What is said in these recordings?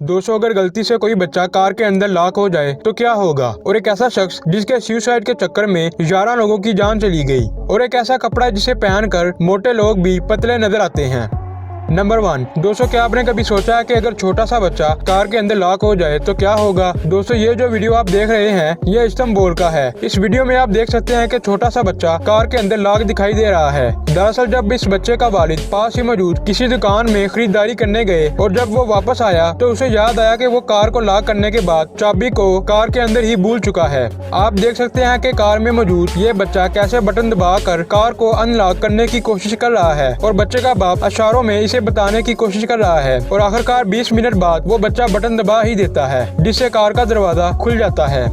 दोस्तों, अगर गलती से कोई बच्चा कार के अंदर लॉक हो जाए तो क्या होगा। और एक ऐसा शख्स जिसके सुसाइड के चक्कर में 11 लोगों की जान चली गई। और एक ऐसा कपड़ा जिसे पहनकर मोटे लोग भी पतले नजर आते हैं। नंबर 1। दोस्तों, क्या आपने कभी सोचा है कि अगर छोटा सा बच्चा कार के अंदर लॉक हो जाए तो क्या होगा। दोस्तों, ये जो वीडियो आप देख रहे हैं ये इस्तांबुल का है। इस वीडियो में आप देख सकते हैं कि छोटा सा बच्चा कार के अंदर लॉक दिखाई दे रहा है। दरअसल जब इस बच्चे का वालिद पास ही मौजूद किसी दुकान में खरीदारी करने गए और जब वो वापस आया तो उसे याद आया कि वो कार को लॉक करने के बाद चाबी को कार के अंदर ही भूल चुका है। आप देख सकते हैं कि कार में मौजूद ये बच्चा कैसे बटन दबाकर कार को अनलॉक करने की कोशिश कर रहा है और बच्चे का बाप इशारों में इसे बताने की कोशिश कर रहा है। और आखिरकार 20 मिनट बाद वो बच्चा बटन दबा ही देता है जिससे कार का दरवाजा खुल जाता है।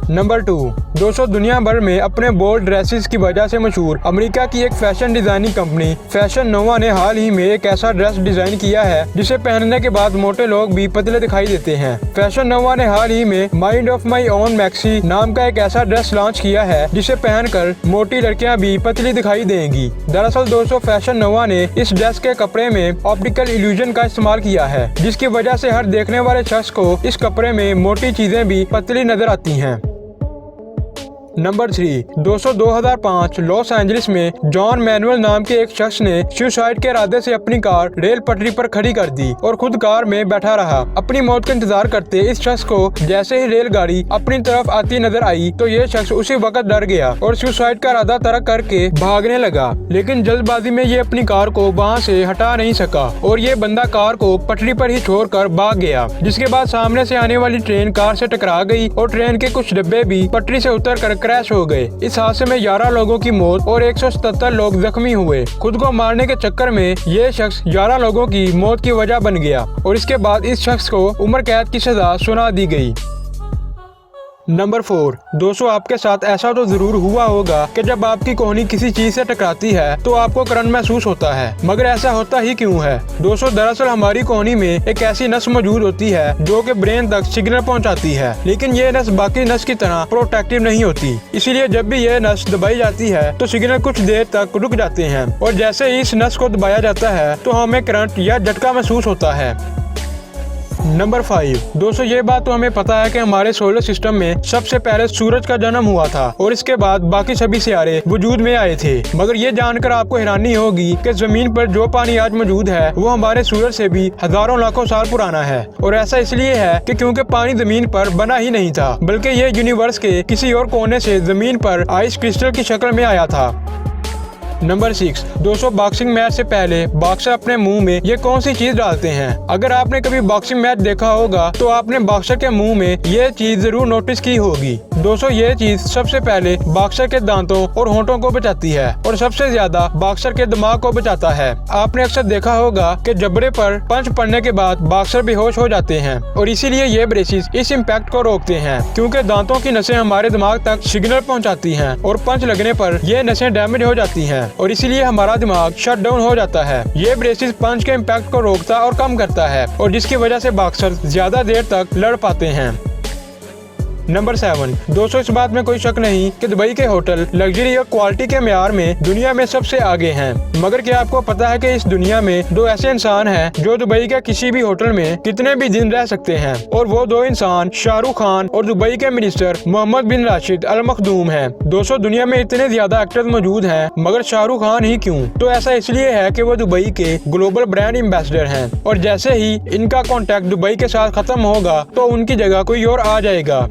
नंबर 2। दोस्तों, दुनिया भर में अपने बोल्ड ड्रेसेस की वजह से मशहूर अमेरिका की एक फैशन डिजाइनिंग कंपनी फैशन नोवा ने हाल ही में एक ऐसा ड्रेस डिजाइन किया है जिसे पहनने के बाद मोटे लोग भी पतले दिखाई देते हैं। फैशन नोवा ने हाल ही में mind of my own maxi नाम का एक ऐसा ड्रेस लॉन्च किया है जिसे पहनकर मोटी लड़कियां भी पतली दिखाई देंगी। दरअसल दोस्तों, फैशन नोवा ने इस ड्रेस के कपड़े में ऑप्टिकल इल्यूजन का इस्तेमाल किया है जिसकी वजह से हर देखने वाले शख्स को इस कपड़े में मोटी चीजें भी पतली नजर आती हैं। नंबर 3। दोस्तों, 2005 लॉस एंजलिस में जॉन मैनुअल नाम के एक शख्स ने सुसाइड के इरादे से अपनी कार रेल पटरी पर खड़ी कर दी और खुद कार में बैठा रहा। अपनी मौत का इंतजार करते इस शख्स को जैसे ही रेलगाड़ी अपनी तरफ आती नजर आई तो ये शख्स उसी वक्त डर गया और सुसाइड का इरादा तर्क करके भागने लगा। लेकिन जल्दबाजी में ये अपनी कार को वहाँ से हटा नहीं सका और ये बंदा कार को पटरी पर ही छोड़कर भाग गया, जिसके बाद सामने से आने वाली ट्रेन कार से टकरा गई और ट्रेन के कुछ डिब्बे भी पटरी से उतर कर क्रैश हो गए। इस हादसे में 11 लोगों की मौत और 177 लोग जख्मी हुए। खुद को मारने के चक्कर में ये शख्स 11 लोगों की मौत की वजह बन गया और इसके बाद इस शख्स को उम्र कैद की सजा सुना दी गई। नंबर 4। दोस्तों, आपके साथ ऐसा तो जरूर हुआ होगा कि जब आपकी कोहनी किसी चीज से टकराती है तो आपको करंट महसूस होता है, मगर ऐसा होता ही क्यों है। दोस्तों, दरअसल हमारी कोहनी में एक ऐसी नस मौजूद होती है जो कि ब्रेन तक सिग्नल पहुंचाती है, लेकिन ये नस बाकी नस की तरह प्रोटेक्टिव नहीं होती। इसीलिए जब भी ये नस दबाई जाती है तो सिग्नल कुछ देर तक रुक जाते हैं और जैसे ही इस नस को दबाया जाता है तो हमें करंट या झटका महसूस होता है। नंबर 5। दोस्तों, ये बात तो हमें पता है कि हमारे सोलर सिस्टम में सबसे पहले सूरज का जन्म हुआ था और इसके बाद बाकी सभी सितारे वजूद में आए थे। मगर ये जानकर आपको हैरानी होगी कि जमीन पर जो पानी आज मौजूद है वो हमारे सूरज से भी हजारों लाखों साल पुराना है। और ऐसा इसलिए है कि क्योंकि पानी जमीन पर बना ही नहीं था, बल्कि ये यूनिवर्स के किसी और कोने से जमीन पर आइस क्रिस्टल की शक्ल में आया था। नंबर 6। दोस्तों, बॉक्सिंग मैच से पहले बॉक्सर अपने मुंह में ये कौन सी चीज डालते हैं। अगर आपने कभी बॉक्सिंग मैच देखा होगा तो आपने बॉक्सर के मुंह में ये चीज जरूर नोटिस की होगी। दोस्तों, ये चीज सबसे पहले बॉक्सर के दांतों और होंठों को बचाती है और सबसे ज्यादा बॉक्सर के दिमाग को बचाता है। आपने अक्सर देखा होगा कि जबड़े पर पंच पड़ने के बाद बॉक्सर बेहोश हो जाते हैं और इसीलिए ये ब्रेसेस इस इम्पैक्ट को रोकते हैं, क्योंकि दांतों की नसें हमारे दिमाग तक सिग्नल पहुँचाती है और पंच लगने पर ये नसें डैमेज हो जाती है और इसीलिए हमारा दिमाग शट डाउन हो जाता है। ये ब्रेसेस पंच के इम्पैक्ट को रोकता और कम करता है और जिसकी वजह से बॉक्सर ज्यादा देर तक लड़ पाते हैं। नंबर 7। दोस्तों, इस बात में कोई शक नहीं कि दुबई के होटल लग्जरी और क्वालिटी के म्यार में दुनिया में सबसे आगे हैं। मगर क्या आपको पता है कि इस दुनिया में 2 ऐसे इंसान हैं जो दुबई के किसी भी होटल में कितने भी दिन रह सकते हैं, और वो 2 इंसान शाहरुख खान और दुबई के मिनिस्टर मोहम्मद बिन राशिद अल मखदूम हैं। दोस्तों, दुनिया में इतने ज्यादा एक्टर्स मौजूद हैं, मगर शाहरुख खान ही क्यों? तो ऐसा इसलिए है कि वो दुबई के ग्लोबल ब्रांड एम्बेसडर हैं और जैसे ही इनका कॉन्टैक्ट दुबई के साथ खत्म होगा तो उनकी जगह कोई और आ जाएगा।